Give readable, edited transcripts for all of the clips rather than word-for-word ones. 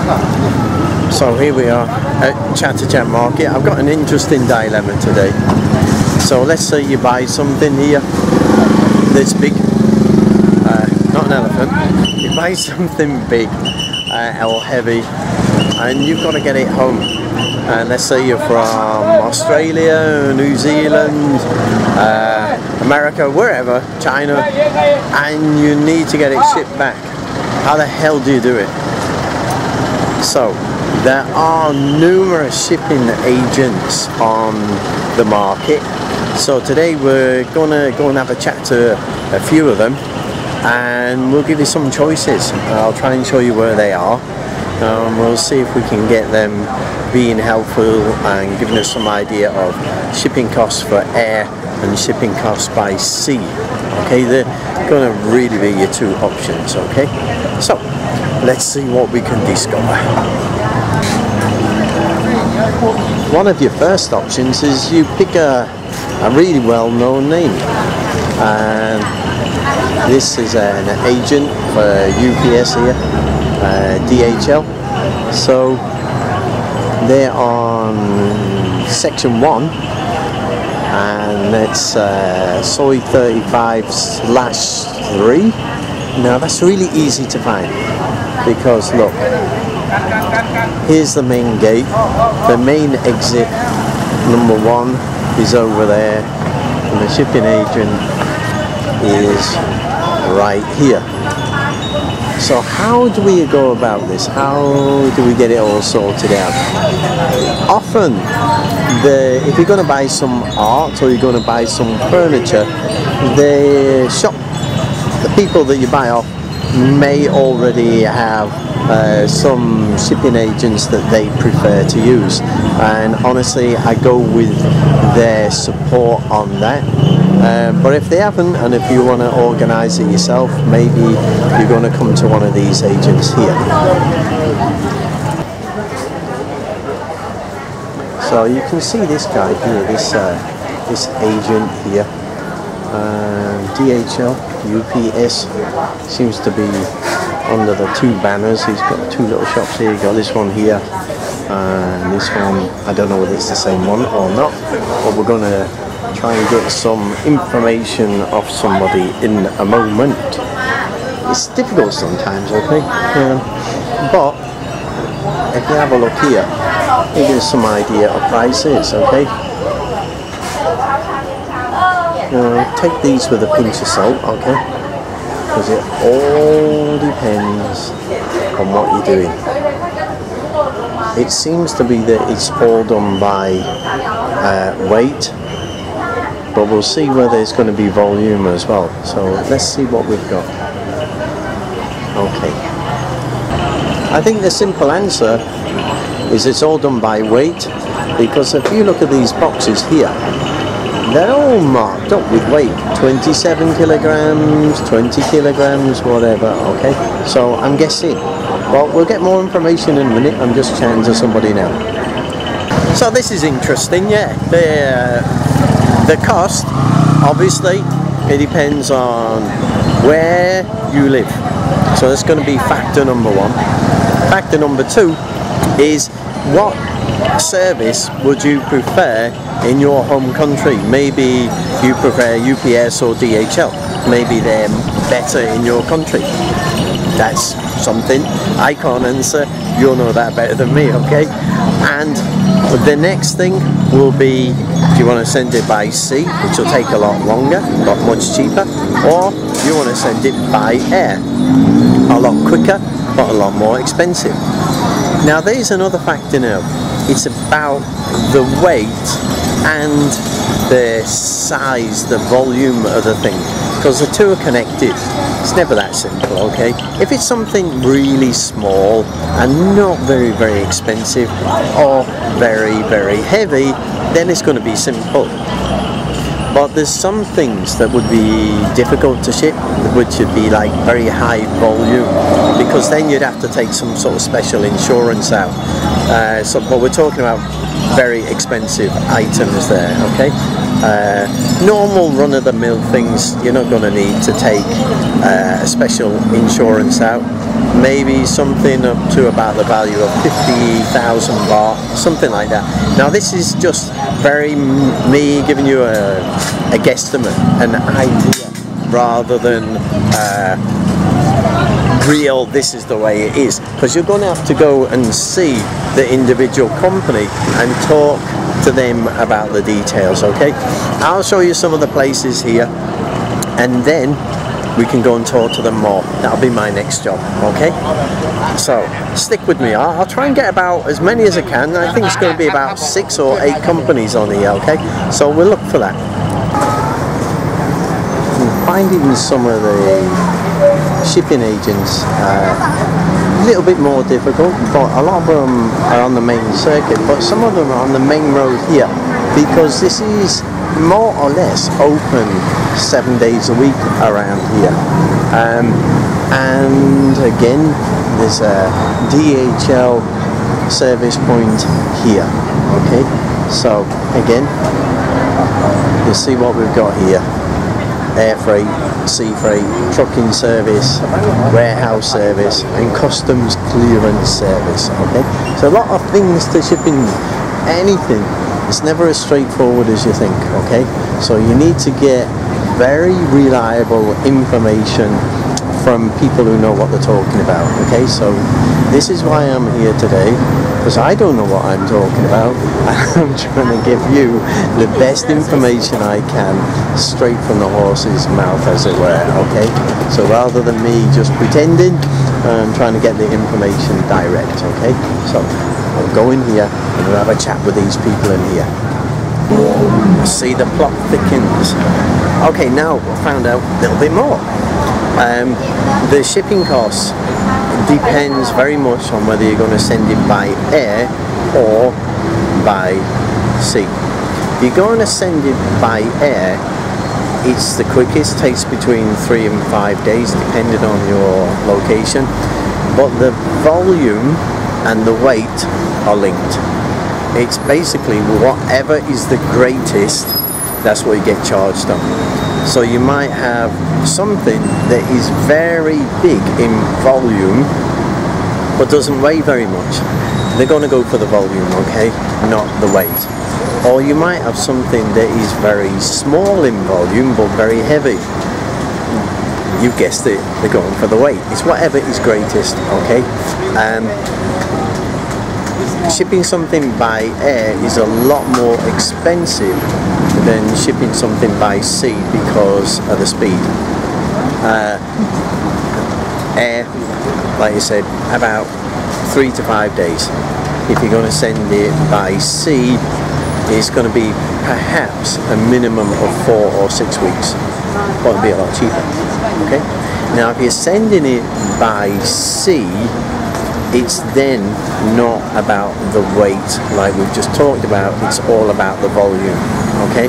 So here we are at JatuJak market. I've got an interesting dilemma today. So let's say you buy something here that's big, not an elephant. You buy something big or heavy, and you've got to get it home. And let's say you're from Australia, New Zealand, America, wherever, China, and you need to get it shipped back. How the hell do you do it? So there are numerous shipping agents on the market. So today we're gonna go and have a chat to a few of them, and we'll give you some choices. I'll try and show you where they are. We'll see if we can get them being helpful and giving us some idea of shipping costs for air and shipping costs by sea. Okay, they're going to really be your two options. Okay, so let's see what we can discover. One of your first options is you pick a really well-known name, and this is an agent for UPS here, DHL. So they're on section 1, and that's soy 35/3. Now that's really easy to find, because look, here's the main gate. The main exit number 1 is over there, and the shipping agent is right here. So how do we go about this? How do we get it all sorted out? Often, if you're going to buy some art or you're going to buy some furniture, the people that you buy off may already have some shipping agents that they prefer to use, and honestly I go with their support on that. But if they haven't, and if you want to organise it yourself, maybe you're going to come to one of these agents here. So you can see this guy here, this agent here, DHL, UPS, seems to be under the 2 banners. He's got 2 little shops here. You've got this one here, and this one, I don't know whether it's the same one or not, but we're going to try and get some information off somebody in a moment. It's difficult sometimes, okay? But if you have a look here, it gives some idea of prices, okay? Take these with a pinch of salt, okay? Because it all depends on what you're doing. It seems to be that it's all done by weight, but we'll see whether it's going to be volume as well. So let's see what we've got. Okay. I think the simple answer is it's all done by weight, because if you look at these boxes here, they're all marked up with weight. 27 kilograms, 20 kilograms, whatever, okay? So I'm guessing. Well, we'll get more information in a minute. I'm just chatting to somebody now. So this is interesting, yeah. The cost, obviously, it depends on where you live. So that's going to be factor number 1. Factor number 2 is what service would you prefer in your home country? Maybe you prefer UPS or DHL. Maybe they're better in your country. That's something I can't answer. You'll know that better than me, okay? And the next thing will be, do you want to send it by sea, which will take a lot longer, a lot much cheaper, or you want to send it by air, a lot quicker, but a lot more expensive. Now there's another factor now. It's about the weight and the size, the volume of the thing, because the two are connected. It's never that simple, okay? If it's something really small and not very, very expensive or very, very heavy, then it's going to be simple. But there's some things that would be difficult to ship, which would be like very high volume, because then you'd have to take some sort of special insurance out. But we're talking about very expensive items there, okay? Normal run-of-the-mill things, you're not going to need to take a special insurance out. maybe something up to about the value of 50,000 baht, something like that. Now this is just very me giving you a guesstimate, an idea, rather than real this is the way it is, because you're going to have to go and see the individual company and talk to them about the details. Okay, I'll show you some of the places here, and then we can go and talk to them more. That'll be my next job. Okay, so stick with me. I'll try and get about as many as I can. I think it's going to be about 6 or 8 companies on here. Okay, so we'll look for that. I'm finding some of the shipping agents a little bit more difficult, but a lot of them are on the main circuit, but some of them are on the main road here, because this is more or less open 7 days a week around here. And again, there's a DHL service point here. Okay, so again, you see what we've got here: air freight, sea freight, trucking service, warehouse service, and customs clearance service. Okay, so a lot of things to shipping anything. It's never as straightforward as you think. Okay, so you need to get very reliable information from people who know what they're talking about. Okay, so this is why I'm here today, because I don't know what I'm talking about, and I'm trying to give you the best information I can, straight from the horse's mouth, as it were. Okay, so rather than me just pretending, I'm trying to get the information direct. Okay, so I'll go in here and we'll have a chat with these people in here. See, the plot thickens. Okay, now I found out a little bit more. The shipping costs depends very much on whether you're going to send it by air or by sea. If you're going to send it by air, it's the quickest, takes between 3 and 5 days depending on your location, but the volume and the weight are linked. It's basically whatever is the greatest, that's what you get charged on. So you might have something that is very big in volume but doesn't weigh very much. They're going to go for the volume, okay, not the weight. Or you might have something that is very small in volume but very heavy. You guessed it, they're going for the weight. It's whatever is greatest. Okay, shipping something by air is a lot more expensive than shipping something by sea because of the speed. Air, like I said, about 3 to 5 days. If you're going to send it by sea, it's going to be perhaps a minimum of 4 or 6 weeks. Well, it'll be a lot cheaper. Okay. Now, if you're sending it by sea, it's then not about the weight like we've just talked about. It's all about the volume. Okay.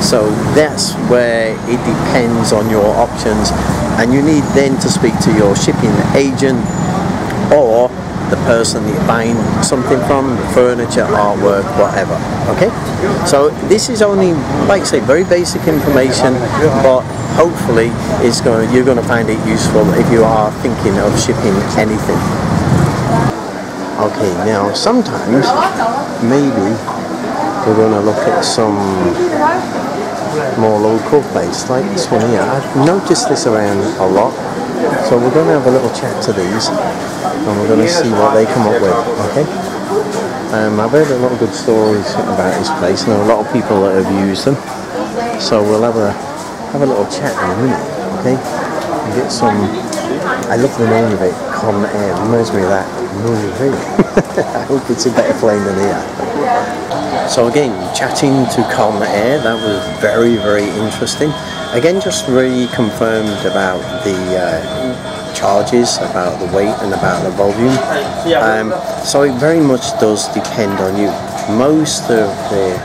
So that's where it depends on your options, and you need then to speak to your shipping agent or the person that you're buying something from, the furniture, artwork, whatever. Okay, so this is only, like I say, very basic information, but hopefully you're going to find it useful if you are thinking of shipping anything. Okay, now sometimes maybe we're going to look at some more local place like this one here. I've noticed this around a lot, so we're going to have a little chat to these and we're going to see what they come up with. Okay, I've heard a lot of good stories about this place and a lot of people that have used them, so we'll have a little chat in a minute. Okay, and get some. I love the name of it, Con Air. Reminds me of that movie. I hope it's a better plane than here. So again, chatting to Con Air, that was very, very interesting. Again, just really confirmed about the charges, about the weight and about the volume. So it very much does depend on you. Most of the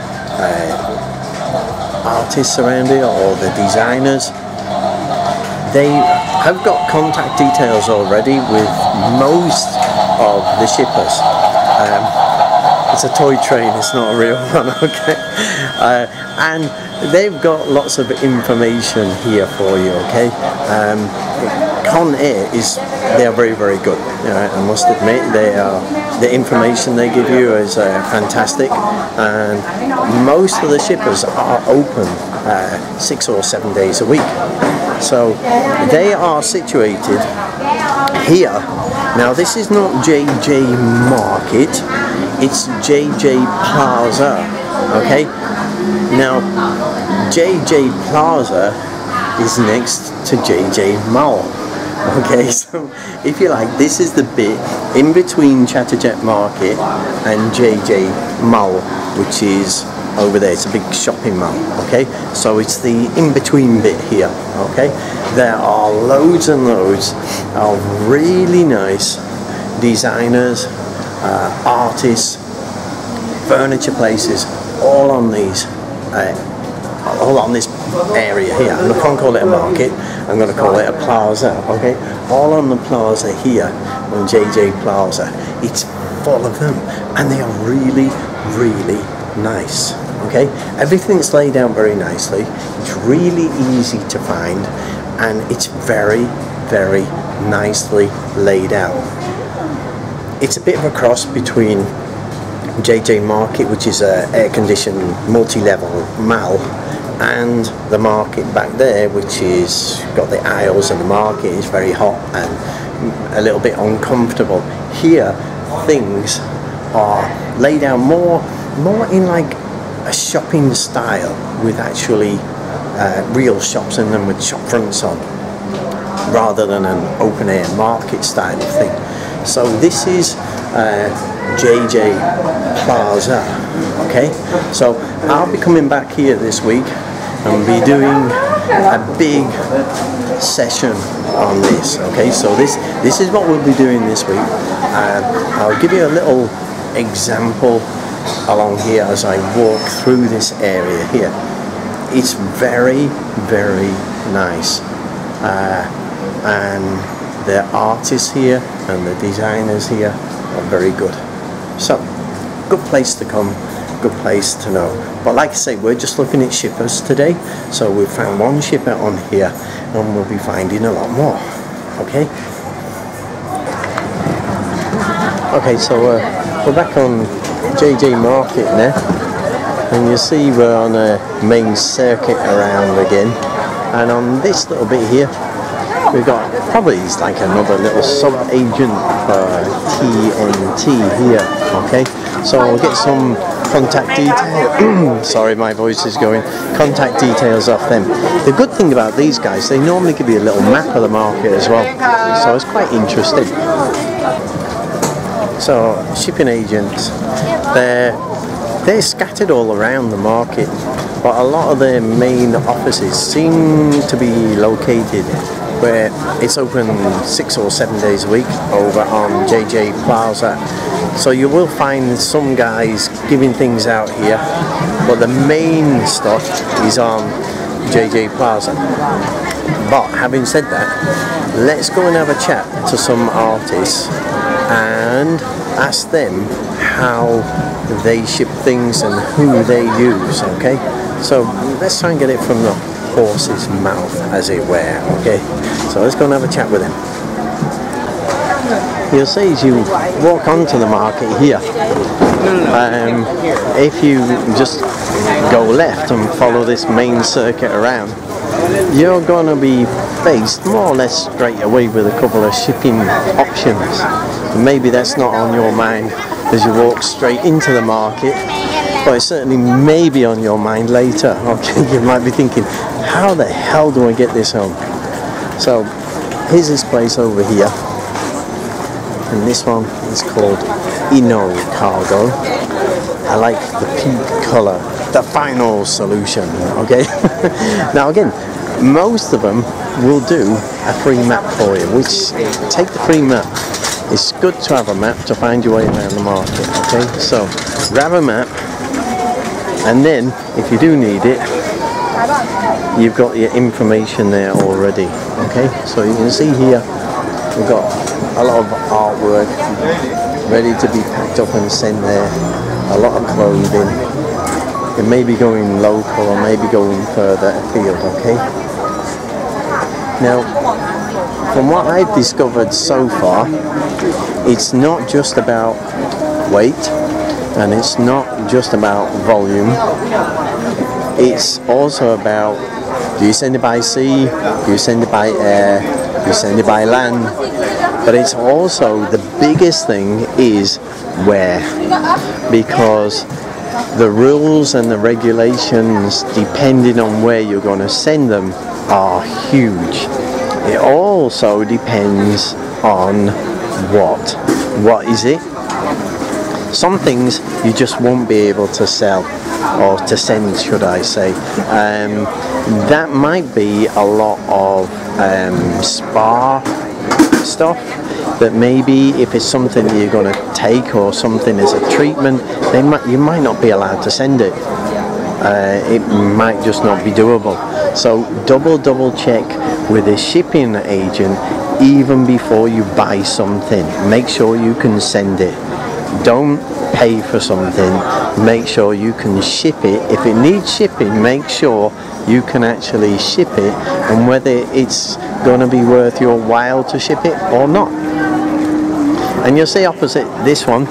artists around here, or the designers, they have got contact details already with most of the shippers. It's a toy train, it's not a real one, okay? And they've got lots of information here for you, okay? Con Air is they are very, very good. I must admit, the information they give you is fantastic, and most of the shippers are open 6 or 7 days a week. So they are situated here. Now this is not JJ Market, it's JJ Plaza. Okay, now JJ Plaza is next to JJ Mall. Okay, so if you like, this is the bit in between JatuJak Market and JJ Mall, which is over there. It's a big shopping mall. Okay, so it's the in-between bit here. Okay, there are loads and loads of really nice designers, artists, furniture places, all on these all on this area here. I'm not going to call it a market, I'm going to call it a plaza. Okay, all on the plaza here on JJ Plaza. It's full of them, and they are really, really nice. Okay, everything's laid out very nicely. It's really easy to find, and it's very, very nicely laid out. It's a bit of a cross between JJ Market, which is a air-conditioned multi-level mall, and the market back there, which is got the aisles, and the market is very hot and a little bit uncomfortable. Here things are laid out more in like a shopping style, with actually real shops in them with shop fronts on, rather than an open air market style of thing. So this is JJ Plaza. Okay, so I'll be coming back here this week and be doing a big session on this. Okay, so this is what we'll be doing this week. I'll give you a little example along here as I walk through this area here. It's very, very nice, and the artists here and the designers here are very good. So, good place to come, good place to know. But like I say, we're just looking at shippers today, so we've found one shipper on here, and we'll be finding a lot more. Okay? Okay, so we're back on JJ Market now, and you see we're on a main circuit around again, and on this little bit here we've got probably like another little sub-agent TNT here. Okay, so we'll get some contact details. Sorry, my voice is going. Contact details off them. The good thing about these guys, they normally give you a little map of the market as well, so it's quite interesting. So shipping agents, they're scattered all around the market, but a lot of their main offices seem to be located where it's open 6 or 7 days a week over on JJ Plaza. So you will find some guys giving things out here, but the main stuff is on JJ Plaza. But having said that, let's go and have a chat to some artists and ask them how they ship things and who they use. Okay, so let's try and get it from the horse's mouth, as it were. Okay, so let's go and have a chat with him. You'll see as you walk onto the market here, if you just go left and follow this main circuit around, you're going to be faced more or less straight away with a couple of shipping options. Maybe that's not on your mind as you walk straight into the market, but it certainly may be on your mind later. Okay, you might be thinking, how the hell do I get this home? So here's this place over here, and this one is called Inno Cargo. I like the pink colour, the final solution. Okay, now again, most of them will do a free map for you, which, take the free map. It's good to have a map to find your way around the market. Okay, so grab a map, and then if you do need it, you've got your information there already. Okay, so you can see here we've got a lot of artwork ready to be packed up and sent there, a lot of clothing. It may be going local or maybe going further afield. Okay, now from what I've discovered so far, it's not just about weight, and it's not just about volume. It's also about, do you send it by sea, do you send it by air, do you send it by land? But it's also, the biggest thing is where, because the rules and the regulations depending on where you're going to send them are huge. It also depends on what is it. Some things you just won't be able to sell, or to send, should I say. That might be a lot of spa stuff, that maybe if it's something that you're going to take, or something as a treatment, you might not be allowed to send it. It might just not be doable. So double check with a shipping agent even before you buy something. Make sure you can send it. Don't pay for something, make sure you can ship it. If it needs shipping, make sure you can actually ship it, and whether it's going to be worth your while to ship it or not. And you'll see opposite this one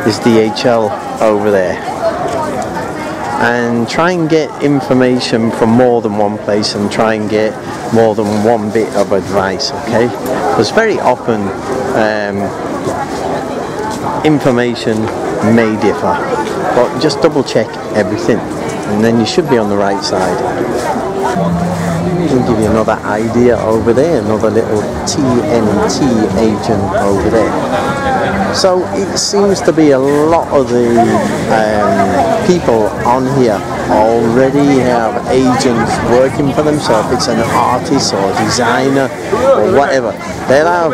is DHL over there. And try and get information from more than one place, and try and get more than one bit of advice, okay? Because very often information may differ, but just double check everything, and then you should be on the right side. I'll give you another idea over there, another little TNT agent over there. So it seems to be a lot of the people on here already have agents working for them. So if it's an artist or a designer or whatever, they'll have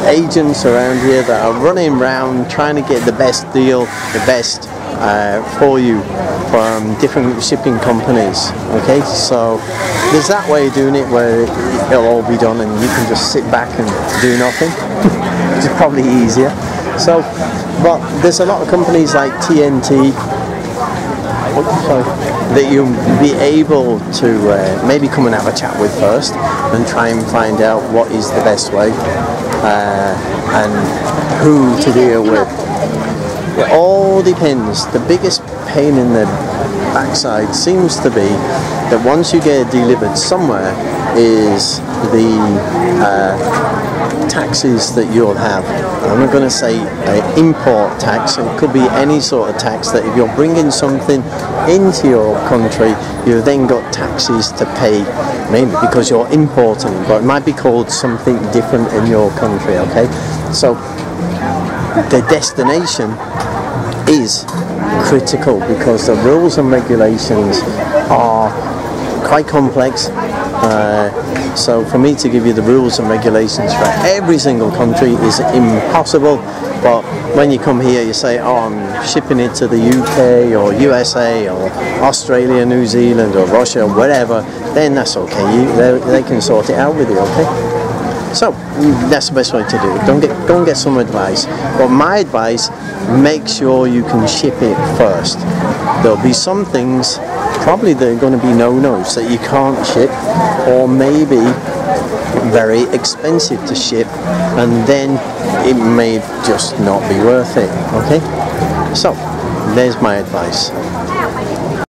agents around here that are running around trying to get the best deal, the best for you from different shipping companies. Okay, so there's that way of doing it where it'll all be done and you can just sit back and do nothing, which is probably easier. So, but there's a lot of companies like TNT that you'll be able to maybe come and have a chat with first, and try and find out what is the best way and who to deal with. It all depends. The biggest pain in the backside seems to be that once you get it delivered somewhere is the taxes that you'll have. I'm not going to say import tax. It could be any sort of tax, that if you're bringing something into your country, you've then got taxes to pay, maybe because you're importing, but it might be called something different in your country. Okay, so the destination is critical, because the rules and regulations are quite complex. So for me to give you the rules and regulations for every single country is impossible. But when you come here, you say, oh, I'm shipping it to the UK or USA or Australia, New Zealand or Russia, whatever, then that's okay. They can sort it out with you, okay? So that's the best way to do it. Go and get some advice. But my advice, make sure you can ship it first. There'll be some things probably that are going to be no-nos that you can't ship, or maybe very expensive to ship, and then it may just not be worth it. Okay, so there's my advice.